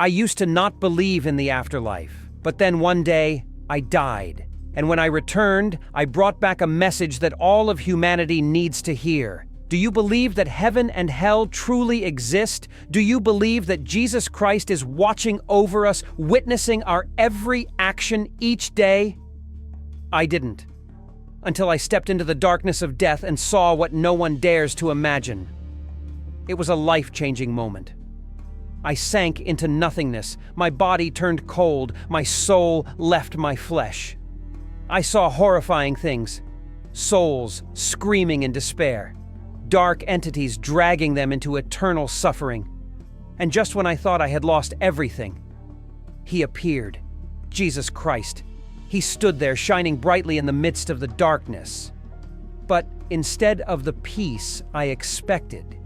I used to not believe in the afterlife, but then one day, I died. And when I returned, I brought back a message that all of humanity needs to hear. Do you believe that heaven and hell truly exist? Do you believe that Jesus Christ is watching over us, witnessing our every action each day? I didn't, until I stepped into the darkness of death and saw what no one dares to imagine. It was a life-changing moment. I sank into nothingness. My body turned cold. My soul left my flesh. I saw horrifying things. Souls screaming in despair. Dark entities dragging them into eternal suffering. And just when I thought I had lost everything, he appeared. Jesus Christ. He stood there, shining brightly in the midst of the darkness. But instead of the peace I expected,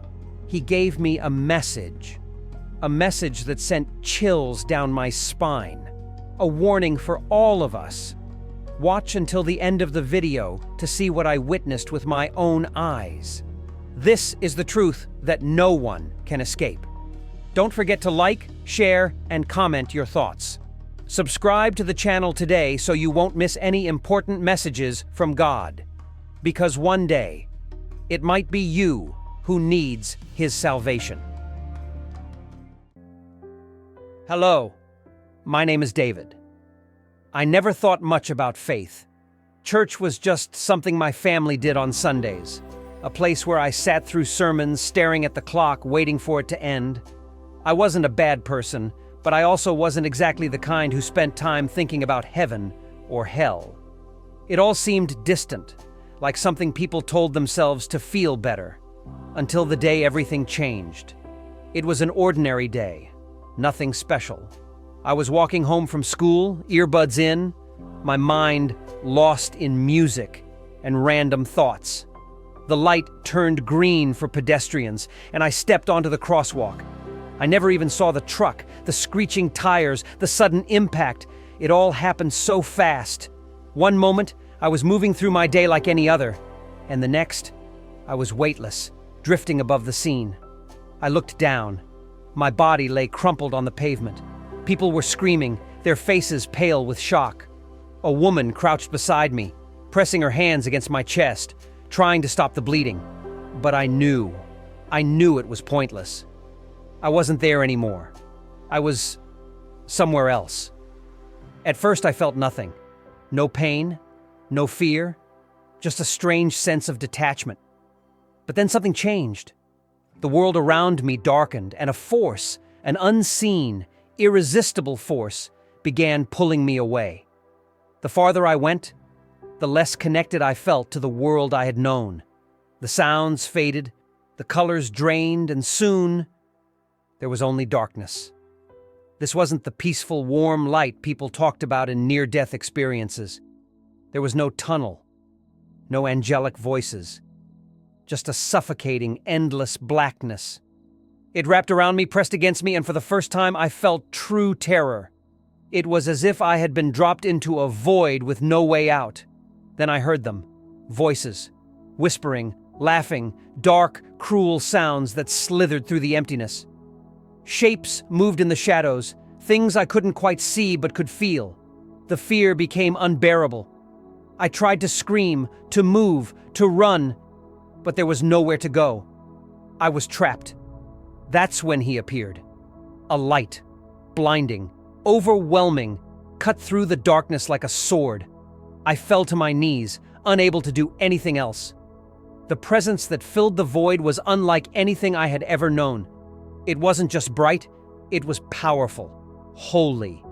he gave me a message that sent chills down my spine, a warning for all of us. Watch until the end of the video to see what I witnessed with my own eyes. This is the truth that no one can escape. Don't forget to like, share, and comment your thoughts. Subscribe to the channel today so you won't miss any important messages from God. Because one day, it might be you who needs his salvation. Hello, my name is David. I never thought much about faith. Church was just something my family did on Sundays, a place where I sat through sermons, staring at the clock, waiting for it to end. I wasn't a bad person, but I also wasn't exactly the kind who spent time thinking about heaven or hell. It all seemed distant, like something people told themselves to feel better, until the day everything changed. It was an ordinary day, nothing special. I was walking home from school, earbuds in, my mind lost in music and random thoughts. The light turned green for pedestrians, and I stepped onto the crosswalk. I never even saw the truck, the screeching tires, the sudden impact. It all happened so fast. One moment, I was moving through my day like any other, and the next, I was weightless, drifting above the scene. I looked down. My body lay crumpled on the pavement. People were screaming, their faces pale with shock. A woman crouched beside me, pressing her hands against my chest, trying to stop the bleeding. But I knew it was pointless. I wasn't there anymore. I was somewhere else. At first I felt nothing. No pain, no fear, just a strange sense of detachment. But then something changed. The world around me darkened, and a force, an unseen, irresistible force, began pulling me away. The farther I went, the less connected I felt to the world I had known. The sounds faded, the colors drained, and soon there was only darkness. This wasn't the peaceful, warm light people talked about in near-death experiences. There was no tunnel, no angelic voices, just a suffocating, endless blackness. It wrapped around me, pressed against me, and for the first time I felt true terror. It was as if I had been dropped into a void with no way out. Then I heard them, voices, whispering, laughing, dark, cruel sounds that slithered through the emptiness. Shapes moved in the shadows, things I couldn't quite see but could feel. The fear became unbearable. I tried to scream, to move, to run, but there was nowhere to go. I was trapped. That's when he appeared. A light, blinding, overwhelming, cut through the darkness like a sword. I fell to my knees, unable to do anything else. The presence that filled the void was unlike anything I had ever known. It wasn't just bright, it was powerful, holy,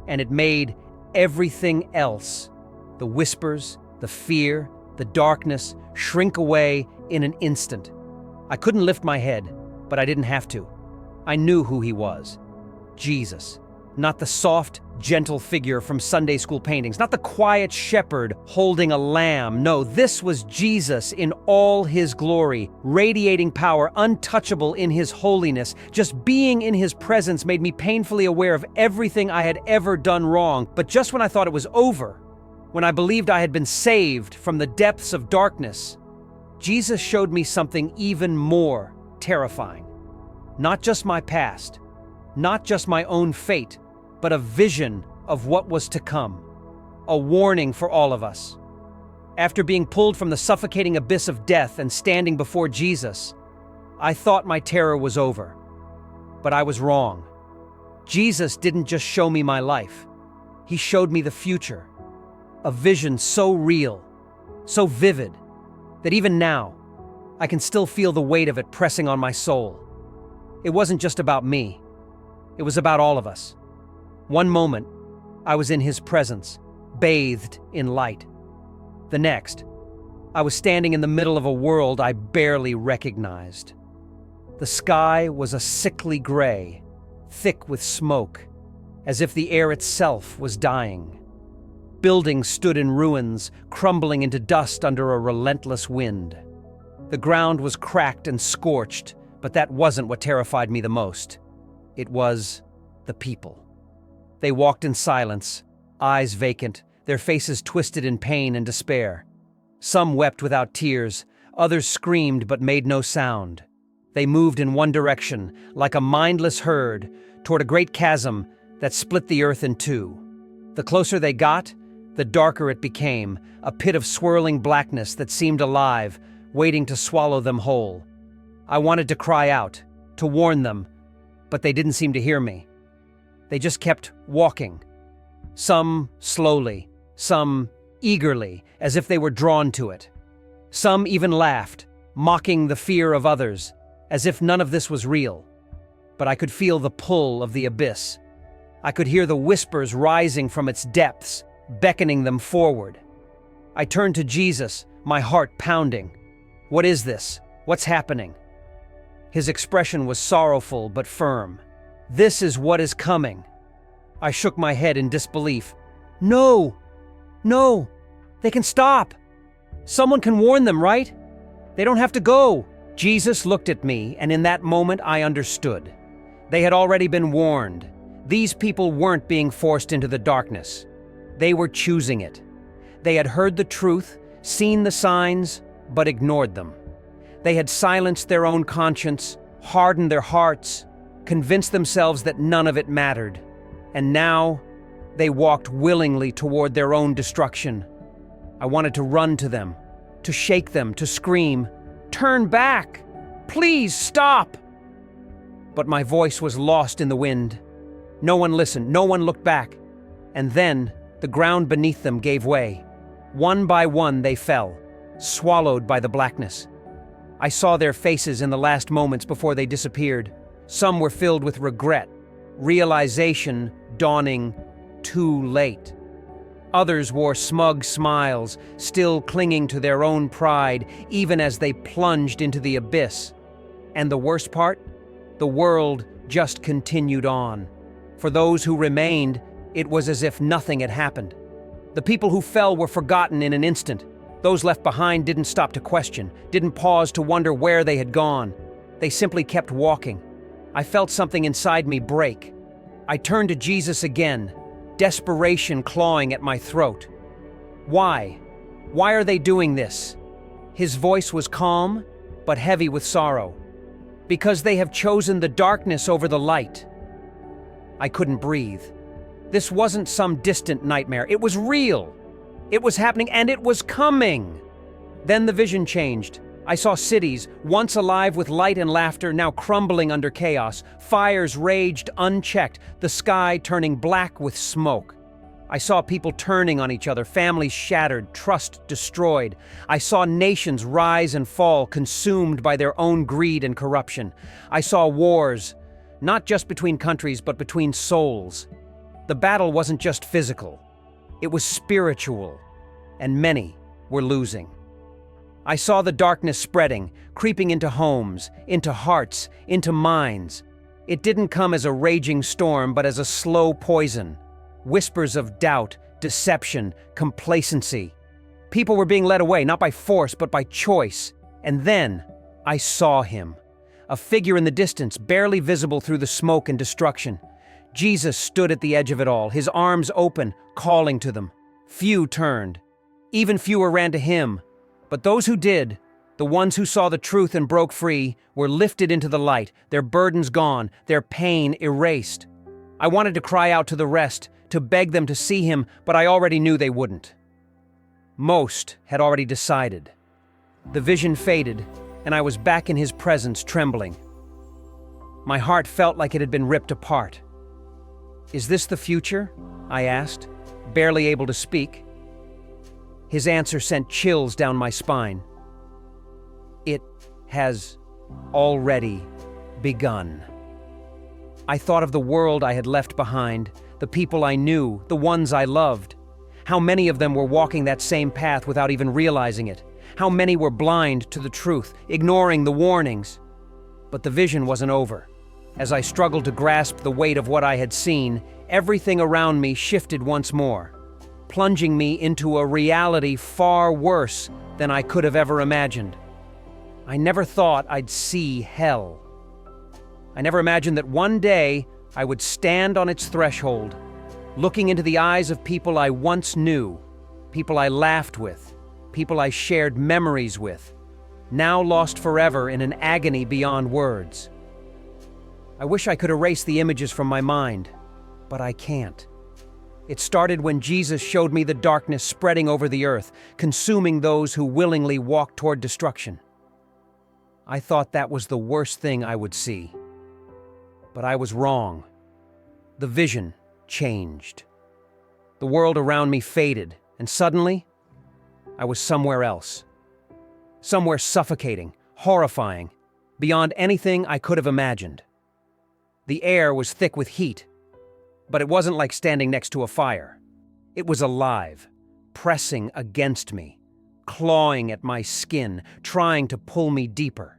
and it made everything else, the whispers, the fear, the darkness, shrink away in an instant. I couldn't lift my head, but I didn't have to. I knew who he was. Jesus. Not the soft, gentle figure from Sunday school paintings, not the quiet shepherd holding a lamb. No, this was Jesus in all his glory, radiating power, untouchable in his holiness. Just being in his presence made me painfully aware of everything I had ever done wrong. But just when I thought it was over, when I believed I had been saved from the depths of darkness, Jesus showed me something even more terrifying. Not just my past, Not just my own fate, but a vision of what was to come. A warning for all of us. After being pulled from the suffocating abyss of death and standing before Jesus, I thought my terror was over. But I was wrong. Jesus didn't just show me my life. He showed me the future. A vision so real, so vivid, that even now, I can still feel the weight of it pressing on my soul. It wasn't just about me. It was about all of us. One moment, I was in his presence, bathed in light. The next, I was standing in the middle of a world I barely recognized. The sky was a sickly gray, thick with smoke, as if the air itself was dying. Buildings stood in ruins, crumbling into dust under a relentless wind. The ground was cracked and scorched, but that wasn't what terrified me the most. It was the people. They walked in silence, eyes vacant, their faces twisted in pain and despair. Some wept without tears, others screamed but made no sound. They moved in one direction, like a mindless herd, toward a great chasm that split the earth in two. The closer they got, the darker it became, a pit of swirling blackness that seemed alive, waiting to swallow them whole. I wanted to cry out, to warn them, but they didn't seem to hear me. They just kept walking. Some slowly, some eagerly, as if they were drawn to it. Some even laughed, mocking the fear of others, as if none of this was real. But I could feel the pull of the abyss. I could hear the whispers rising from its depths, beckoning them forward. I turned to Jesus, my heart pounding. What is this? What's happening? His expression was sorrowful but firm. This is what is coming. I shook my head in disbelief. No! No! They can stop! Someone can warn them, right? They don't have to go! Jesus looked at me, and in that moment I understood. They had already been warned. These people weren't being forced into the darkness. They were choosing it. They had heard the truth, seen the signs, but ignored them. They had silenced their own conscience, hardened their hearts, convinced themselves that none of it mattered. And now, they walked willingly toward their own destruction. I wanted to run to them, to shake them, to scream, "Turn back! Please stop!" But my voice was lost in the wind. No one listened, no one looked back. And then, the ground beneath them gave way. One by one they fell, swallowed by the blackness. I saw their faces in the last moments before they disappeared. Some were filled with regret, realization dawning too late. Others wore smug smiles, still clinging to their own pride, even as they plunged into the abyss. And the worst part? The world just continued on. For those who remained, it was as if nothing had happened. The people who fell were forgotten in an instant. Those left behind didn't stop to question, didn't pause to wonder where they had gone. They simply kept walking. I felt something inside me break. I turned to Jesus again, desperation clawing at my throat. Why? Why are they doing this? His voice was calm, but heavy with sorrow. Because they have chosen the darkness over the light. I couldn't breathe. This wasn't some distant nightmare. It was real. It was happening, and it was coming. Then the vision changed. I saw cities, once alive with light and laughter, now crumbling under chaos. Fires raged unchecked, the sky turning black with smoke. I saw people turning on each other, families shattered, trust destroyed. I saw nations rise and fall, consumed by their own greed and corruption. I saw wars, not just between countries, but between souls. The battle wasn't just physical. It was spiritual, and many were losing. I saw the darkness spreading, creeping into homes, into hearts, into minds. It didn't come as a raging storm, but as a slow poison. Whispers of doubt, deception, complacency. People were being led away, not by force, but by choice. And then, I saw him. A figure in the distance, barely visible through the smoke and destruction. Jesus stood at the edge of it all, his arms open, calling to them. Few turned. Even fewer ran to him. But those who did The ones who saw the truth and broke free were lifted into the light, their burdens gone, their pain erased. I wanted to cry out to the rest, to beg them to see him, but I already knew they wouldn't. Most had already decided. The vision faded, and I was back in his presence, trembling. My heart felt like it had been ripped apart. "Is this the future?" I asked, barely able to speak. His answer sent chills down my spine. "It has already begun." I thought of the world I had left behind, the people I knew, the ones I loved. How many of them were walking that same path without even realizing it? How many were blind to the truth, ignoring the warnings? But the vision wasn't over. As I struggled to grasp the weight of what I had seen, everything around me shifted once more, plunging me into a reality far worse than I could have ever imagined. I never thought I'd see hell. I never imagined that one day I would stand on its threshold, looking into the eyes of people I once knew, people I laughed with, people I shared memories with, now lost forever in an agony beyond words. I wish I could erase the images from my mind, but I can't. It started when Jesus showed me the darkness spreading over the earth, consuming those who willingly walked toward destruction. I thought that was the worst thing I would see. But I was wrong. The vision changed. The world around me faded, and suddenly, I was somewhere else. Somewhere suffocating, horrifying, beyond anything I could have imagined. The air was thick with heat, but it wasn't like standing next to a fire. It was alive, pressing against me, clawing at my skin, trying to pull me deeper.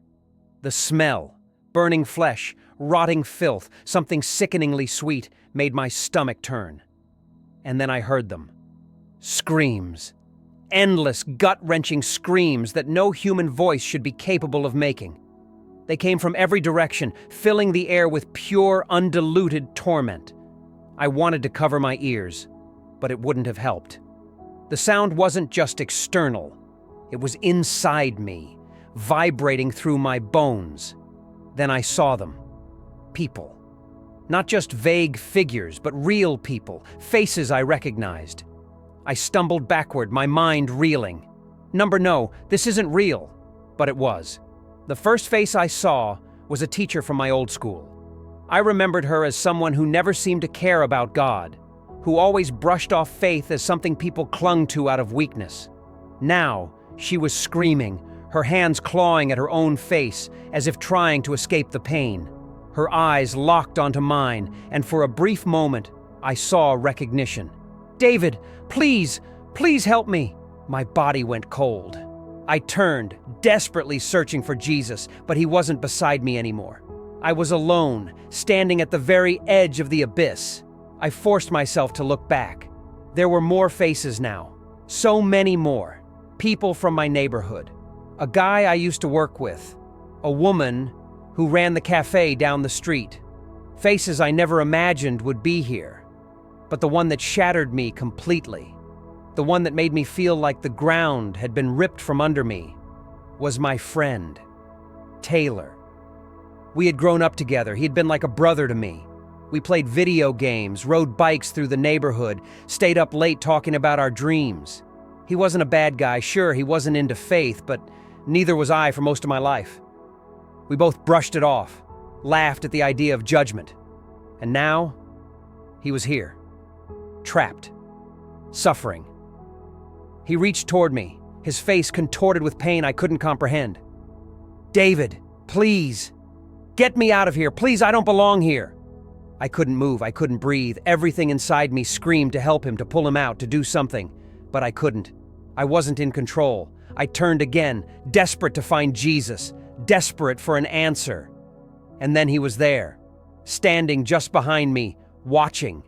The smell, burning flesh, rotting filth, something sickeningly sweet, made my stomach turn. And then I heard them. Screams. Endless, gut-wrenching screams that no human voice should be capable of making. They came from every direction, filling the air with pure, undiluted torment. I wanted to cover my ears, but it wouldn't have helped. The sound wasn't just external. It was inside me, vibrating through my bones. Then I saw them. People. Not just vague figures, but real people, faces I recognized. I stumbled backward, my mind reeling. No, this isn't real. But it was. The first face I saw was a teacher from my old school. I remembered her as someone who never seemed to care about God, who always brushed off faith as something people clung to out of weakness. Now, she was screaming, her hands clawing at her own face, as if trying to escape the pain. Her eyes locked onto mine, and for a brief moment, I saw recognition. "David, please help me!" My body went cold. I turned, desperately searching for Jesus, but he wasn't beside me anymore. I was alone, standing at the very edge of the abyss. I forced myself to look back. There were more faces now. So many more. People from my neighborhood. A guy I used to work with. A woman who ran the cafe down the street. Faces I never imagined would be here. But the one that shattered me completely, the one that made me feel like the ground had been ripped from under me, was my friend, Taylor. We had grown up together. He had been like a brother to me. We played video games, rode bikes through the neighborhood, stayed up late talking about our dreams. He wasn't a bad guy. Sure, he wasn't into faith, but neither was I for most of my life. We both brushed it off, laughed at the idea of judgment. And now, he was here, trapped, suffering. He reached toward me, his face contorted with pain I couldn't comprehend. "David, please, get me out of here. Please, I don't belong here." I couldn't move, I couldn't breathe. Everything inside me screamed to help him, to pull him out, to do something. But I couldn't. I wasn't in control. I turned again, desperate to find Jesus, desperate for an answer. And then he was there, standing just behind me, watching.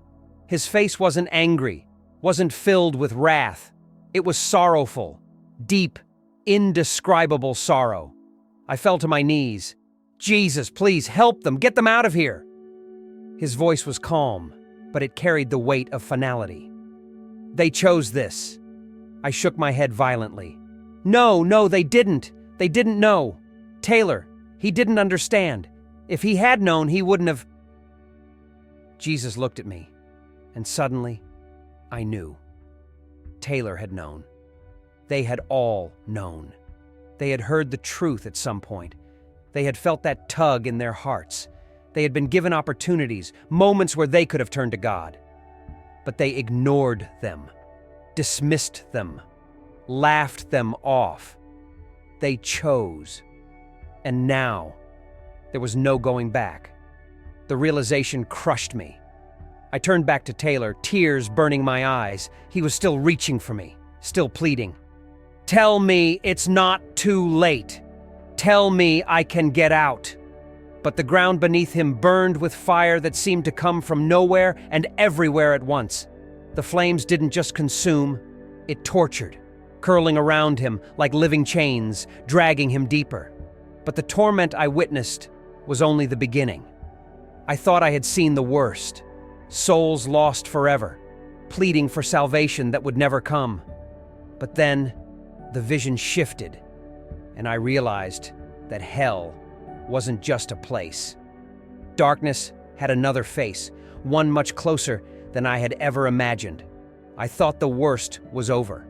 His face wasn't angry, wasn't filled with wrath. It was sorrowful, deep, indescribable sorrow. I fell to my knees. "Jesus, please help them, get them out of here." His voice was calm, but it carried the weight of finality. "They chose this." I shook my head violently. No, they didn't. They didn't know. Taylor, he didn't understand. If he had known, he wouldn't have. Jesus looked at me, and suddenly, I knew. Taylor had known. They had all known. They had heard the truth at some point. They had felt that tug in their hearts. They had been given opportunities, moments where they could have turned to God. But they ignored them, dismissed them, laughed them off. They chose. And now, there was no going back. The realization crushed me. I turned back to Taylor, tears burning my eyes. He was still reaching for me, still pleading. Tell me it's not too late. Tell me I can get out. But the ground beneath him burned with fire that seemed to come from nowhere and everywhere at once. The flames didn't just consume, it tortured, curling around him like living chains, dragging him deeper. But the torment I witnessed was only the beginning. I thought I had seen the worst. Souls lost forever, pleading for salvation that would never come. But then, the vision shifted, and I realized that hell wasn't just a place. Darkness had another face, one much closer than I had ever imagined. I thought the worst was over.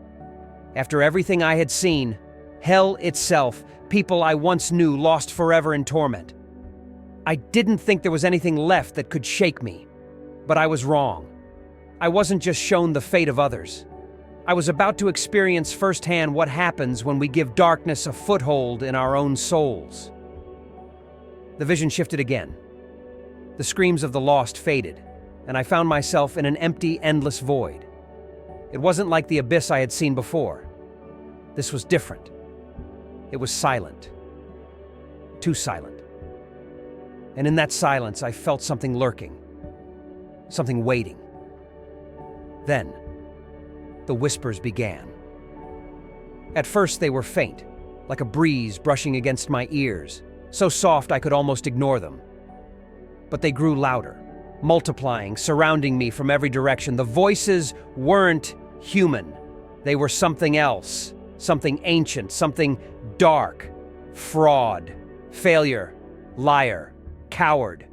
After everything I had seen, hell itself, people I once knew lost forever in torment. I didn't think there was anything left that could shake me, but I was wrong. I wasn't just shown the fate of others. I was about to experience firsthand what happens when we give darkness a foothold in our own souls. The vision shifted again. The screams of the lost faded, and I found myself in an empty, endless void. It wasn't like the abyss I had seen before. This was different. It was silent. Too silent. And in that silence, I felt something lurking. Something waiting. Then, the whispers began. At first, they were faint, like a breeze brushing against my ears, so soft I could almost ignore them. But they grew louder, multiplying, surrounding me from every direction. The voices weren't human. They were something else, something ancient, something dark, fraud, failure, liar, coward.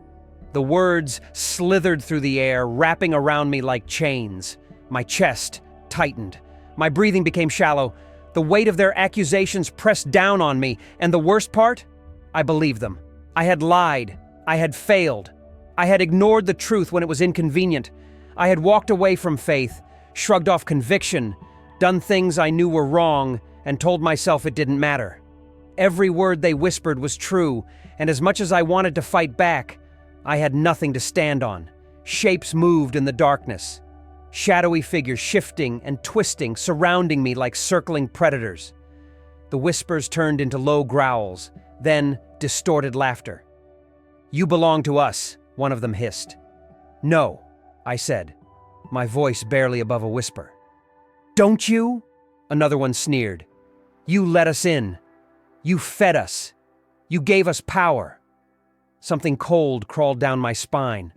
The words slithered through the air, wrapping around me like chains. My chest tightened. My breathing became shallow. The weight of their accusations pressed down on me, and the worst part? I believed them. I had lied. I had failed. I had ignored the truth when it was inconvenient. I had walked away from faith, shrugged off conviction, done things I knew were wrong, and told myself it didn't matter. Every word they whispered was true, and as much as I wanted to fight back, I had nothing to stand on. Shapes moved in the darkness. Shadowy figures shifting and twisting, surrounding me like circling predators. The whispers turned into low growls, then distorted laughter. "You belong to us," one of them hissed. "No," I said, my voice barely above a whisper. "Don't you?" Another one sneered. "You let us in. You fed us. You gave us power." Something cold crawled down my spine.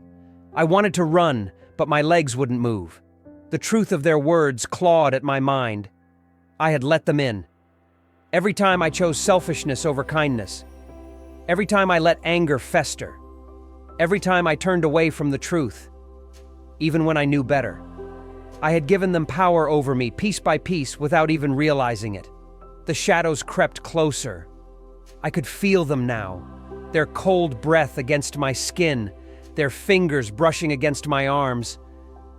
I wanted to run, but my legs wouldn't move. The truth of their words clawed at my mind. I had let them in. Every time I chose selfishness over kindness. Every time I let anger fester. Every time I turned away from the truth. Even when I knew better. I had given them power over me, piece by piece, without even realizing it. The shadows crept closer. I could feel them now. Their cold breath against my skin, their fingers brushing against my arms.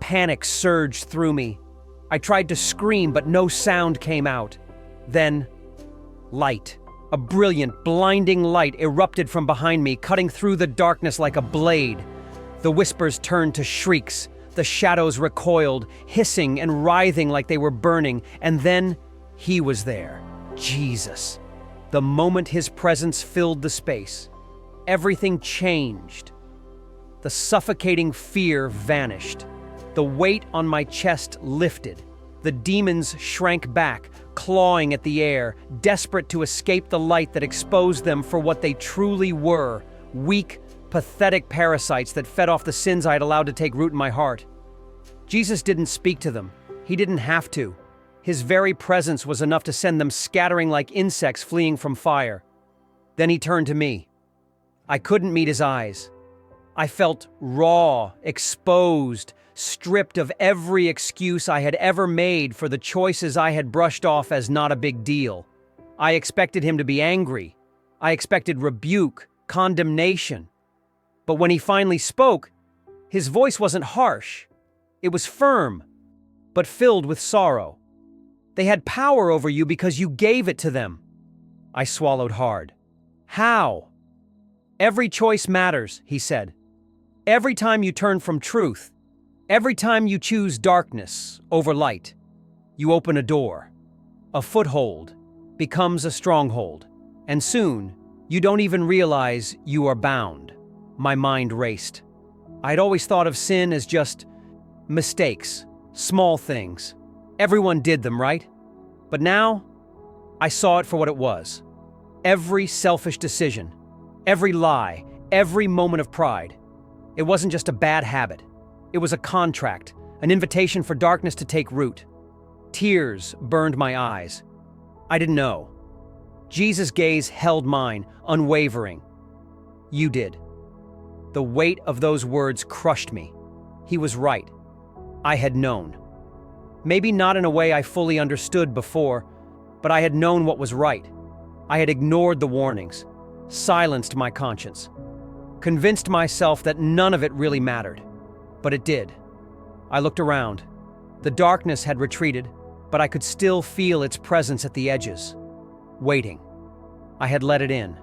Panic surged through me. I tried to scream, but no sound came out. Then, light. A brilliant, blinding light erupted from behind me, cutting through the darkness like a blade. The whispers turned to shrieks. The shadows recoiled, hissing and writhing like they were burning. And then, he was there. Jesus. The moment his presence filled the space, everything changed. The suffocating fear vanished. The weight on my chest lifted. The demons shrank back, clawing at the air, desperate to escape the light that exposed them for what they truly were, weak, pathetic parasites that fed off the sins I had allowed to take root in my heart. Jesus didn't speak to them. He didn't have to. His very presence was enough to send them scattering like insects fleeing from fire. Then he turned to me. I couldn't meet his eyes. I felt raw, exposed, stripped of every excuse I had ever made for the choices I had brushed off as not a big deal. I expected him to be angry. I expected rebuke, condemnation. But when he finally spoke, his voice wasn't harsh. It was firm, but filled with sorrow. They had power over you because you gave it to them. I swallowed hard. How? Every choice matters, he said. Every time you turn from truth, every time you choose darkness over light, you open a door. A foothold becomes a stronghold, and soon you don't even realize you are bound. My mind raced. I'd always thought of sin as just mistakes, small things. Everyone did them, right? But now, I saw it for what it was. Every selfish decision, every lie, every moment of pride. It wasn't just a bad habit. It was a contract, an invitation for darkness to take root. Tears burned my eyes. I didn't know. Jesus' gaze held mine, unwavering. You did. The weight of those words crushed me. He was right. I had known. Maybe not in a way I fully understood before, but I had known what was right. I had ignored the warnings, silenced my conscience, convinced myself that none of it really mattered. But it did. I looked around. The darkness had retreated, but I could still feel its presence at the edges, waiting. I had let it in.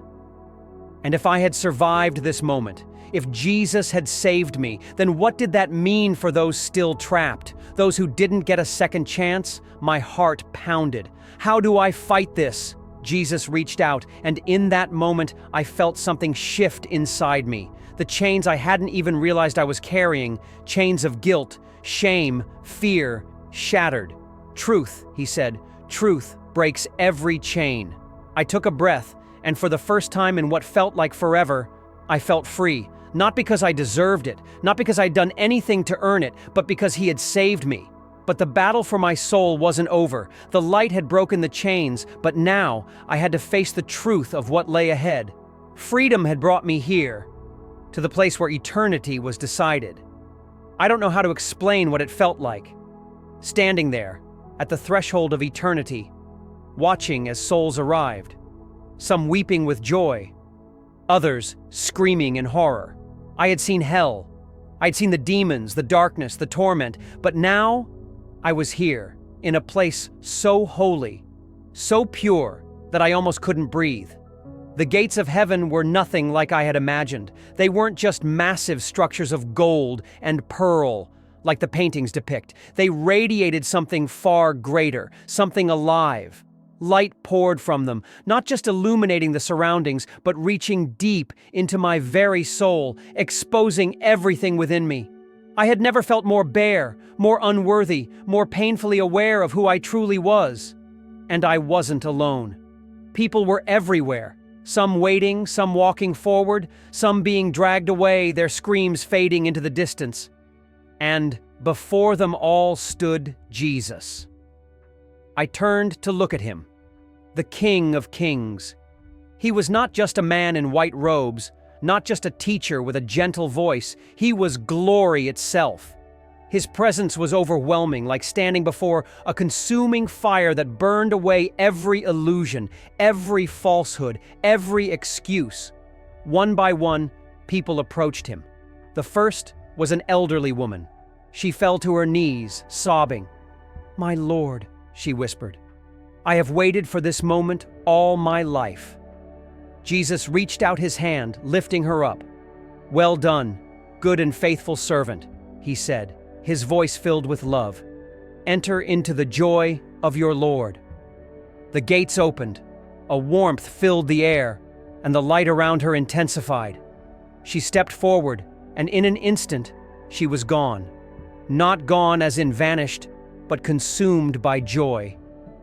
And if I had survived this moment, if Jesus had saved me, then what did that mean for those still trapped, those who didn't get a second chance? My heart pounded. How do I fight this? Jesus reached out, and in that moment, I felt something shift inside me. The chains I hadn't even realized I was carrying, chains of guilt, shame, fear, shattered. Truth, he said, truth breaks every chain. I took a breath, and for the first time in what felt like forever, I felt free. Not because I deserved it, not because I'd done anything to earn it, but because he had saved me. But the battle for my soul wasn't over. The light had broken the chains, but now I had to face the truth of what lay ahead. Freedom had brought me here, to the place where eternity was decided. I don't know how to explain what it felt like. Standing there, at the threshold of eternity, watching as souls arrived. Some weeping with joy, others screaming in horror. I had seen hell. I'd seen the demons, the darkness, the torment, but now I was here, in a place so holy, so pure, that I almost couldn't breathe. The gates of heaven were nothing like I had imagined. They weren't just massive structures of gold and pearl, like the paintings depict. They radiated something far greater, something alive. Light poured from them, not just illuminating the surroundings, but reaching deep into my very soul, exposing everything within me. I had never felt more bare, more unworthy, more painfully aware of who I truly was. And I wasn't alone. People were everywhere, some waiting, some walking forward, some being dragged away, their screams fading into the distance. And before them all stood Jesus. I turned to look at him. The King of Kings. He was not just a man in white robes, not just a teacher with a gentle voice. He was glory itself. His presence was overwhelming, like standing before a consuming fire that burned away every illusion, every falsehood, every excuse. One by one, people approached him. The first was an elderly woman. She fell to her knees, sobbing. "My Lord," she whispered, "I have waited for this moment all my life." Jesus reached out his hand, lifting her up. "Well done, good and faithful servant," he said, his voice filled with love. "Enter into the joy of your Lord." The gates opened, a warmth filled the air, and the light around her intensified. She stepped forward, and in an instant, she was gone. Not gone as in vanished, but consumed by joy.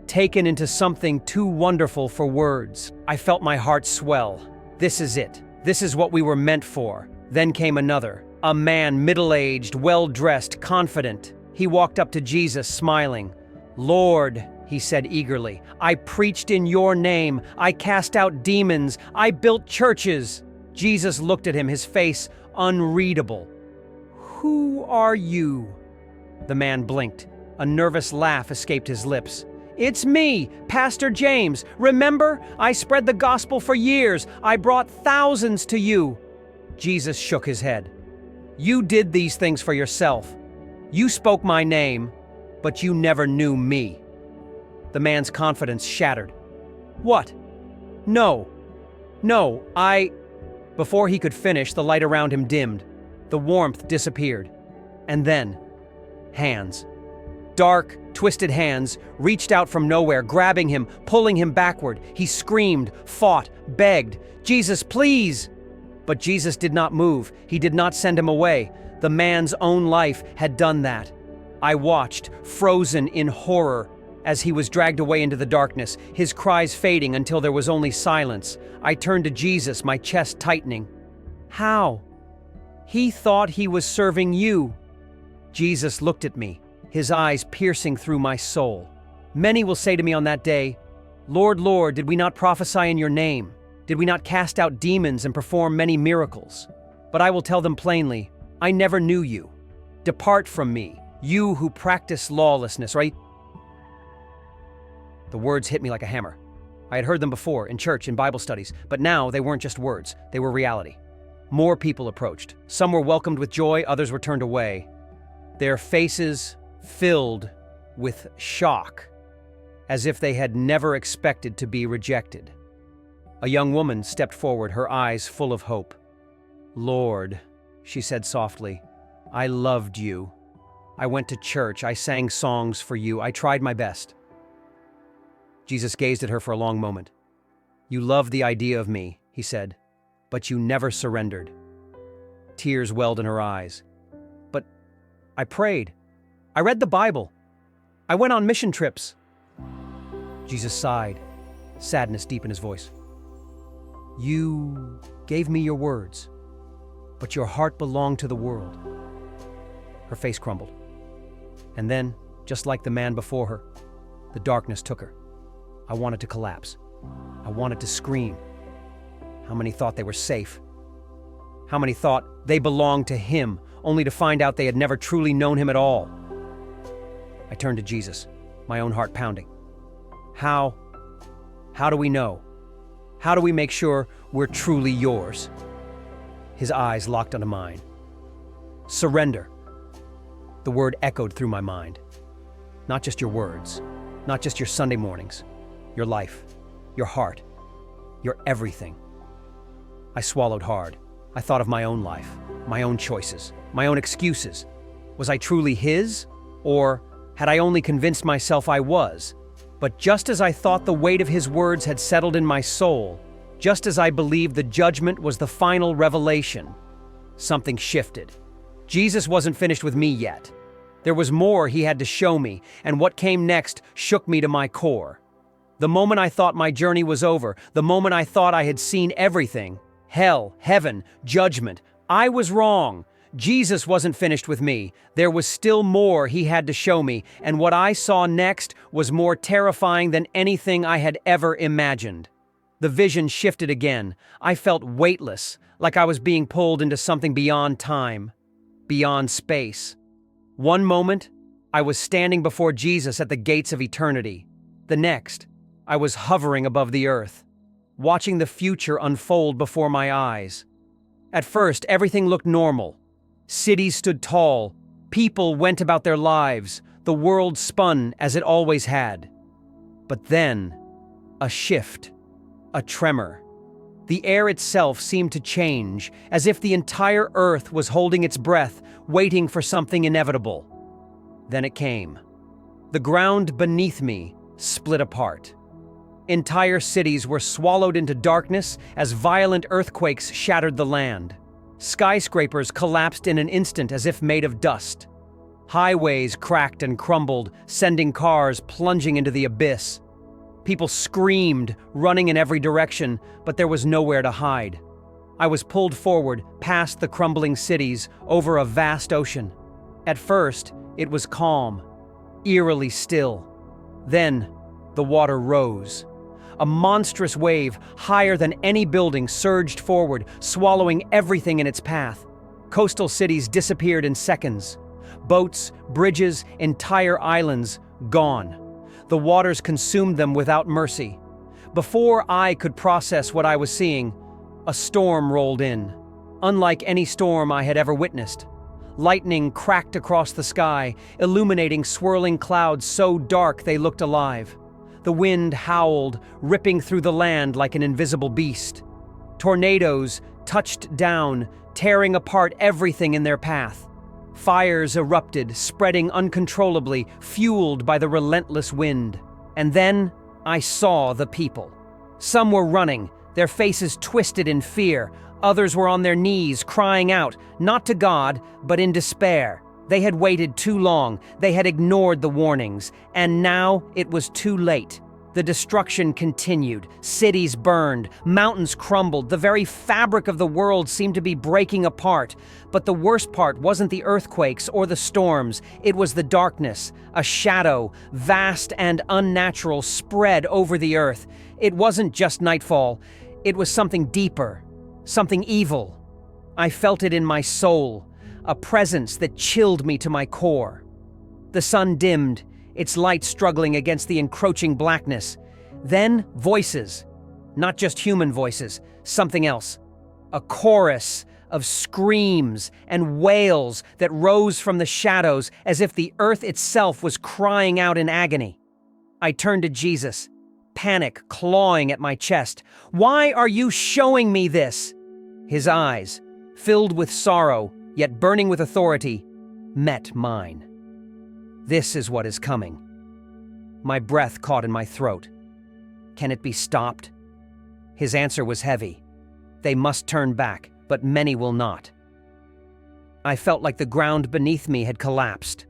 Taken into something too wonderful for words. I felt my heart swell. This is it. This is what we were meant for. Then came another. A man, middle-aged, well-dressed, confident. He walked up to Jesus, smiling. "Lord," he said eagerly, "I preached in your name. I cast out demons. I built churches." Jesus looked at him, his face unreadable. "Who are you?" The man blinked. A nervous laugh escaped his lips. "It's me, Pastor James. Remember? I spread the gospel for years. I brought thousands to you." Jesus shook his head. "You did these things for yourself. You spoke my name, but you never knew me." The man's confidence shattered. "What? No. I—" Before he could finish, the light around him dimmed. The warmth disappeared. And then, hands. Dark, twisted hands reached out from nowhere, grabbing him, pulling him backward. He screamed, fought, begged, "Jesus, please!" But Jesus did not move. He did not send him away. The man's own life had done that. I watched, frozen in horror, as he was dragged away into the darkness, his cries fading until there was only silence. I turned to Jesus, my chest tightening. "How? He thought he was serving you." Jesus looked at me, his eyes piercing through my soul. "Many will say to me on that day, 'Lord, Lord, did we not prophesy in your name? Did we not cast out demons and perform many miracles?' But I will tell them plainly, 'I never knew you. Depart from me, you who practice lawlessness,'" right? The words hit me like a hammer. I had heard them before, in church, in Bible studies, but now they weren't just words, they were reality. More people approached. Some were welcomed with joy, others were turned away. Their faces filled with shock, as if they had never expected to be rejected. A young woman stepped forward, her eyes full of hope. "Lord," she said softly, "I loved you. I went to church, I sang songs for you, I tried my best." Jesus gazed at her for a long moment. "You loved the idea of me," he said, "but you never surrendered." Tears welled in her eyes. "But I prayed. I read the Bible. I went on mission trips." Jesus sighed, sadness deep in his voice. "You gave me your words, but your heart belonged to the world." Her face crumbled. And then, just like the man before her, the darkness took her. I wanted to collapse. I wanted to scream. How many thought they were safe? How many thought they belonged to him, only to find out they had never truly known him at all? I turned to Jesus, my own heart pounding. How do we know? How do we make sure we're truly yours? His eyes locked onto mine. Surrender. The word echoed through my mind. Not just your words, not just your Sunday mornings, your life, your heart, your everything. I swallowed hard. I thought of my own life, my own choices, my own excuses. Was I truly his? Or had I only convinced myself I was? But just as I thought the weight of his words had settled in my soul, just as I believed the judgment was the final revelation, something shifted. Jesus wasn't finished with me yet. There was more he had to show me, and what came next shook me to my core. The moment I thought my journey was over, the moment I thought I had seen everything, hell, heaven, judgment, I was wrong. Jesus wasn't finished with me. There was still more he had to show me, and what I saw next was more terrifying than anything I had ever imagined. The vision shifted again. I felt weightless, like I was being pulled into something beyond time, beyond space. One moment, I was standing before Jesus at the gates of eternity. The next, I was hovering above the earth, watching the future unfold before my eyes. At first, everything looked normal. Cities stood tall, people went about their lives, the world spun as it always had. But then, a shift, a tremor. The air itself seemed to change, as if the entire earth was holding its breath, waiting for something inevitable. Then it came. The ground beneath me split apart. Entire cities were swallowed into darkness as violent earthquakes shattered the land. Skyscrapers collapsed in an instant as if made of dust. Highways cracked and crumbled, sending cars plunging into the abyss. People screamed, running in every direction, but there was nowhere to hide. I was pulled forward, past the crumbling cities, over a vast ocean. At first, it was calm, eerily still. Then, the water rose. A monstrous wave, higher than any building, surged forward, swallowing everything in its path. Coastal cities disappeared in seconds. Boats, bridges, entire islands, gone. The waters consumed them without mercy. Before I could process what I was seeing, a storm rolled in, unlike any storm I had ever witnessed. Lightning cracked across the sky, illuminating swirling clouds so dark they looked alive. The wind howled, ripping through the land like an invisible beast. Tornadoes touched down, tearing apart everything in their path. Fires erupted, spreading uncontrollably, fueled by the relentless wind. And then I saw the people. Some were running, their faces twisted in fear. Others were on their knees, crying out, not to God, but in despair. They had waited too long, they had ignored the warnings, and now it was too late. The destruction continued, cities burned, mountains crumbled, the very fabric of the world seemed to be breaking apart. But the worst part wasn't the earthquakes or the storms, it was the darkness. A shadow, vast and unnatural, spread over the earth. It wasn't just nightfall, it was something deeper, something evil. I felt it in my soul, a presence that chilled me to my core. The sun dimmed, its light struggling against the encroaching blackness. Then voices, not just human voices, something else. A chorus of screams and wails that rose from the shadows as if the earth itself was crying out in agony. I turned to Jesus, panic clawing at my chest. "Why are you showing me this?" His eyes, filled with sorrow, yet burning with authority, met mine. "This is what is coming." My breath caught in my throat. "Can it be stopped?" His answer was heavy. "They must turn back, but many will not." I felt like the ground beneath me had collapsed.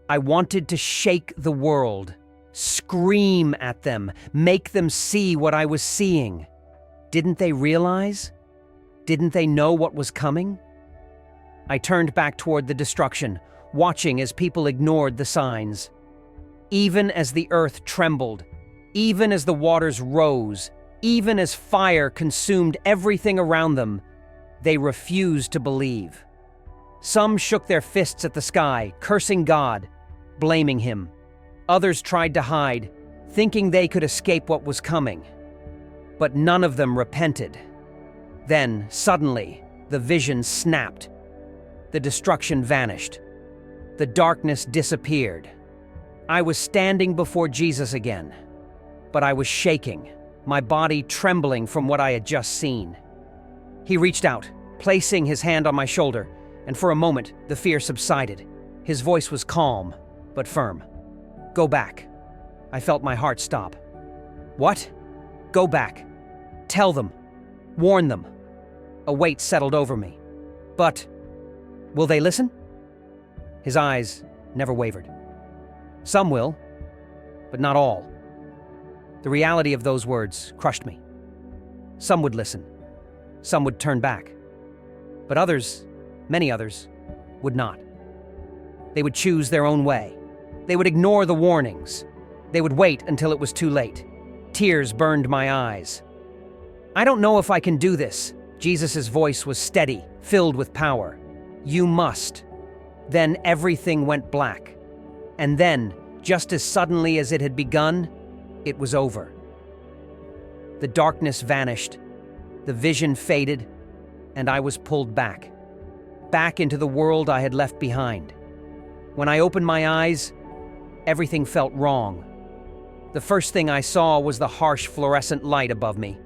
I wanted to shake the world, scream at them, make them see what I was seeing. Didn't they realize? Didn't they know what was coming? I turned back toward the destruction, watching as people ignored the signs. Even as the earth trembled, even as the waters rose, even as fire consumed everything around them, they refused to believe. Some shook their fists at the sky, cursing God, blaming him. Others tried to hide, thinking they could escape what was coming. But none of them repented. Then, suddenly, the vision snapped. The destruction vanished. The darkness disappeared. I was standing before Jesus again, but I was shaking, my body trembling from what I had just seen. He reached out, placing his hand on my shoulder, and for a moment, the fear subsided. His voice was calm, but firm. "Go back." I felt my heart stop. "What?" "Go back. Tell them. Warn them." A weight settled over me. "But will they listen?" His eyes never wavered. "Some will, but not all." The reality of those words crushed me. Some would listen. Some would turn back. But others, many others, would not. They would choose their own way. They would ignore the warnings. They would wait until it was too late. Tears burned my eyes. "I don't know if I can do this." Jesus' voice was steady, filled with power. "You must." Then everything went black. And then, just as suddenly as it had begun, it was over. The darkness vanished, the vision faded, and I was pulled back into the world I had left behind. When I opened my eyes, everything felt wrong. The first thing I saw was the harsh fluorescent light above me.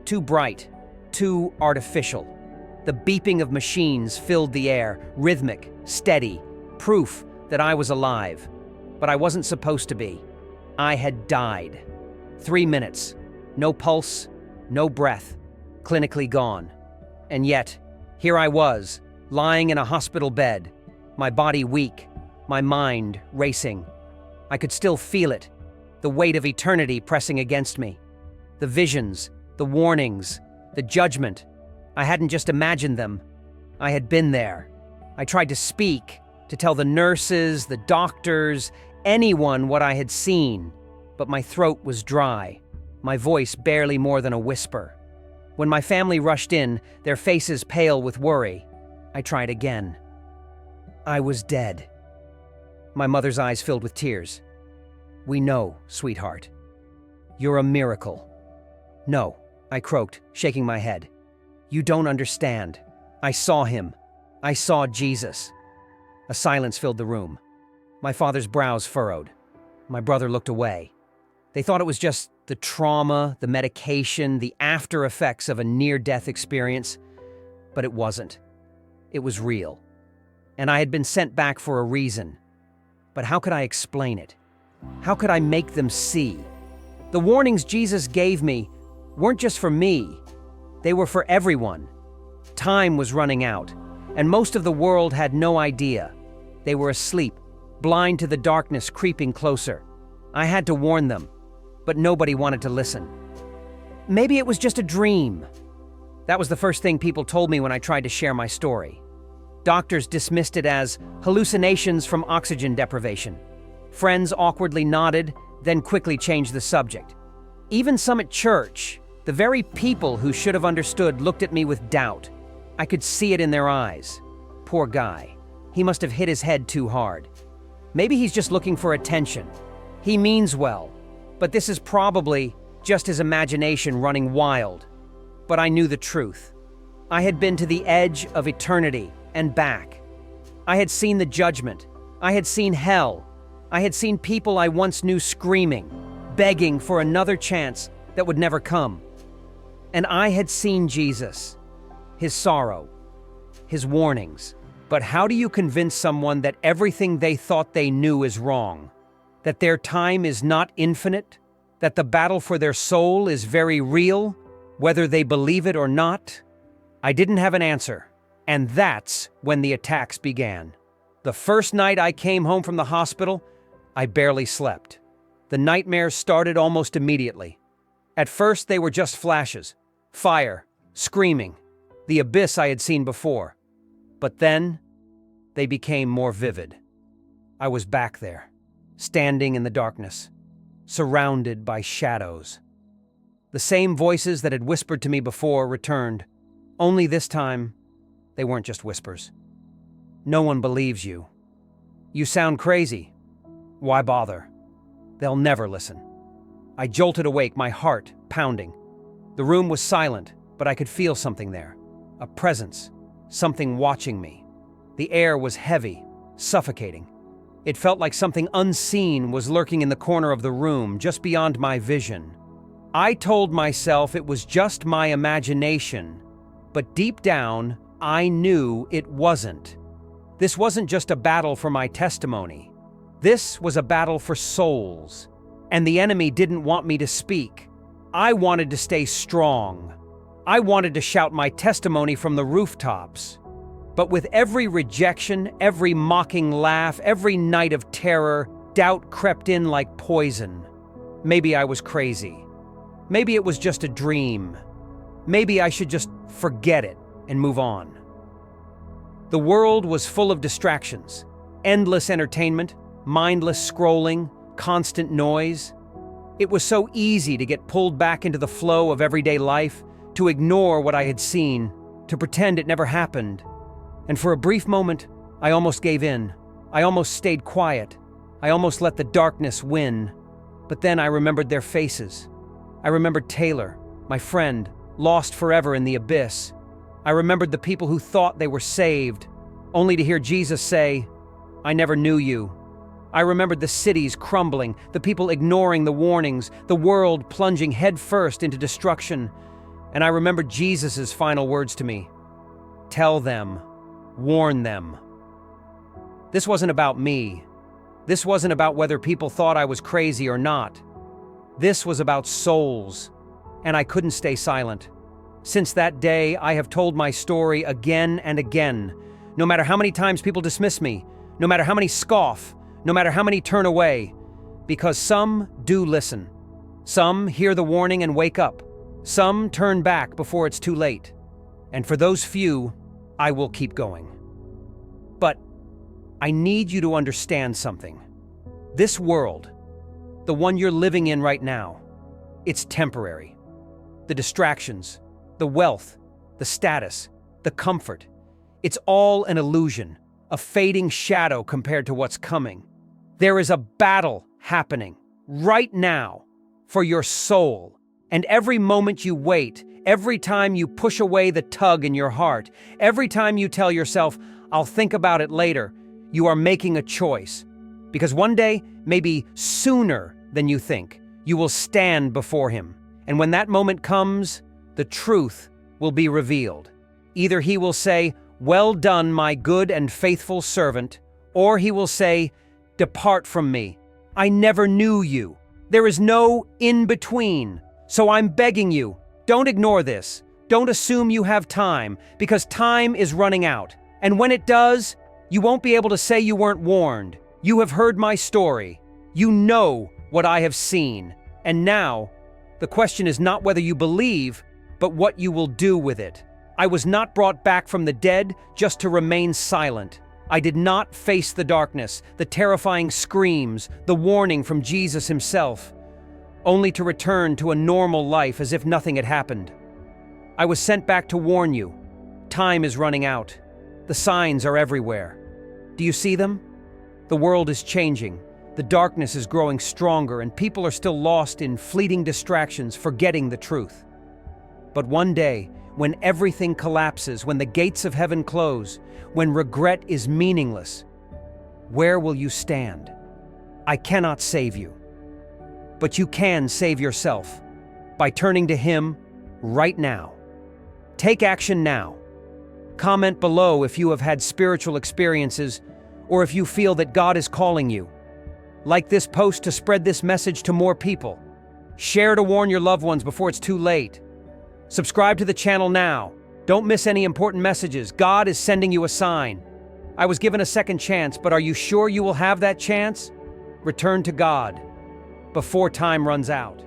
Too bright, too artificial. The beeping of machines filled the air, rhythmic, steady, proof that I was alive. But I wasn't supposed to be. I had died. 3 minutes. No pulse, no breath. Clinically gone. And yet, here I was, lying in a hospital bed, my body weak, my mind racing. I could still feel it, the weight of eternity pressing against me. The visions, the warnings, the judgment. I hadn't just imagined them. I had been there. I tried to speak, to tell the nurses, the doctors, anyone what I had seen. but my throat was dry, my voice barely more than a whisper. When my family rushed in, their faces pale with worry, I tried again. I was dead. My mother's eyes filled with tears. "We know, sweetheart. You're a miracle." "No," I croaked, shaking my head. "You don't understand. I saw him. I saw Jesus." A silence filled the room. My father's brows furrowed. My brother looked away. They thought it was just the trauma, the medication, the after effects of a near-death experience, but it wasn't. It was real. And I had been sent back for a reason. But how could I explain it? How could I make them see? The warnings Jesus gave me weren't just for me. They were for everyone. Time was running out, and most of the world had no idea. They were asleep, blind to the darkness creeping closer. I had to warn them, but nobody wanted to listen. Maybe it was just a dream. That was the first thing people told me when I tried to share my story. Doctors dismissed it as hallucinations from oxygen deprivation. Friends awkwardly nodded, then quickly changed the subject. Even some at church, the very people who should have understood, looked at me with doubt. I could see it in their eyes. Poor guy. He must have hit his head too hard. Maybe he's just looking for attention. He means well, but this is probably just his imagination running wild. But I knew the truth. I had been to the edge of eternity and back. I had seen the judgment. I had seen hell. I had seen people I once knew screaming, begging for another chance that would never come. And I had seen Jesus, his sorrow, his warnings. But how do you convince someone that everything they thought they knew is wrong? That their time is not infinite? That the battle for their soul is very real, whether they believe it or not? I didn't have an answer. And that's when the attacks began. The first night I came home from the hospital, I barely slept. The nightmares started almost immediately. At first, they were just flashes. Fire, screaming, the abyss I had seen before. But then, they became more vivid. I was back there, standing in the darkness, surrounded by shadows. The same voices that had whispered to me before returned, only this time, they weren't just whispers. "No one believes you. You sound crazy. Why bother? They'll never listen." I jolted awake, my heart pounding. The room was silent, but I could feel something there. A presence, something watching me. The air was heavy, suffocating. It felt like something unseen was lurking in the corner of the room, just beyond my vision. I told myself it was just my imagination, but deep down, I knew it wasn't. This wasn't just a battle for my testimony. This was a battle for souls. And the enemy didn't want me to speak. I wanted to stay strong. I wanted to shout my testimony from the rooftops. But with every rejection, every mocking laugh, every night of terror, doubt crept in like poison. Maybe I was crazy. Maybe it was just a dream. Maybe I should just forget it and move on. The world was full of distractions, endless entertainment, mindless scrolling, constant noise. It was so easy to get pulled back into the flow of everyday life, to ignore what I had seen, to pretend it never happened. And for a brief moment, I almost gave in. I almost stayed quiet. I almost let the darkness win. But then I remembered their faces. I remembered Taylor, my friend, lost forever in the abyss. I remembered the people who thought they were saved, only to hear Jesus say, "I never knew you." I remembered the cities crumbling, the people ignoring the warnings, the world plunging headfirst into destruction. And I remembered Jesus' final words to me. "Tell them, warn them." This wasn't about me. This wasn't about whether people thought I was crazy or not. This was about souls, and I couldn't stay silent. Since that day, I have told my story again and again, no matter how many times people dismiss me, no matter how many scoff, no matter how many turn away, because some do listen. Some hear the warning and wake up. Some turn back before it's too late. And for those few, I will keep going. But I need you to understand something. This world, the one you're living in right now, it's temporary. The distractions, the wealth, the status, the comfort, it's all an illusion, a fading shadow compared to what's coming. There is a battle happening right now for your soul, and every moment you wait, every time you push away the tug in your heart, every time you tell yourself, "I'll think about it later," you are making a choice. Because one day, maybe sooner than you think, you will stand before him. And when that moment comes, the truth will be revealed. Either he will say, "Well done, my good and faithful servant," or he will say, "Depart from me. I never knew you." There is no in-between. So I'm begging you, don't ignore this. Don't assume you have time, because time is running out. And when it does, you won't be able to say you weren't warned. You have heard my story. You know what I have seen. And now, the question is not whether you believe, but what you will do with it. I was not brought back from the dead just to remain silent. I did not face the darkness, the terrifying screams, the warning from Jesus himself, only to return to a normal life as if nothing had happened. I was sent back to warn you. Time is running out. The signs are everywhere. Do you see them? The world is changing. The darkness is growing stronger, and people are still lost in fleeting distractions, forgetting the truth. But one day, when everything collapses, when the gates of heaven close, when regret is meaningless, where will you stand? I cannot save you. But you can save yourself by turning to him right now. Take action now. Comment below if you have had spiritual experiences or if you feel that God is calling you. Like this post to spread this message to more people. Share to warn your loved ones before it's too late. Subscribe to the channel now. Don't miss any important messages. God is sending you a sign. I was given a second chance, but are you sure you will have that chance? Return to God before time runs out.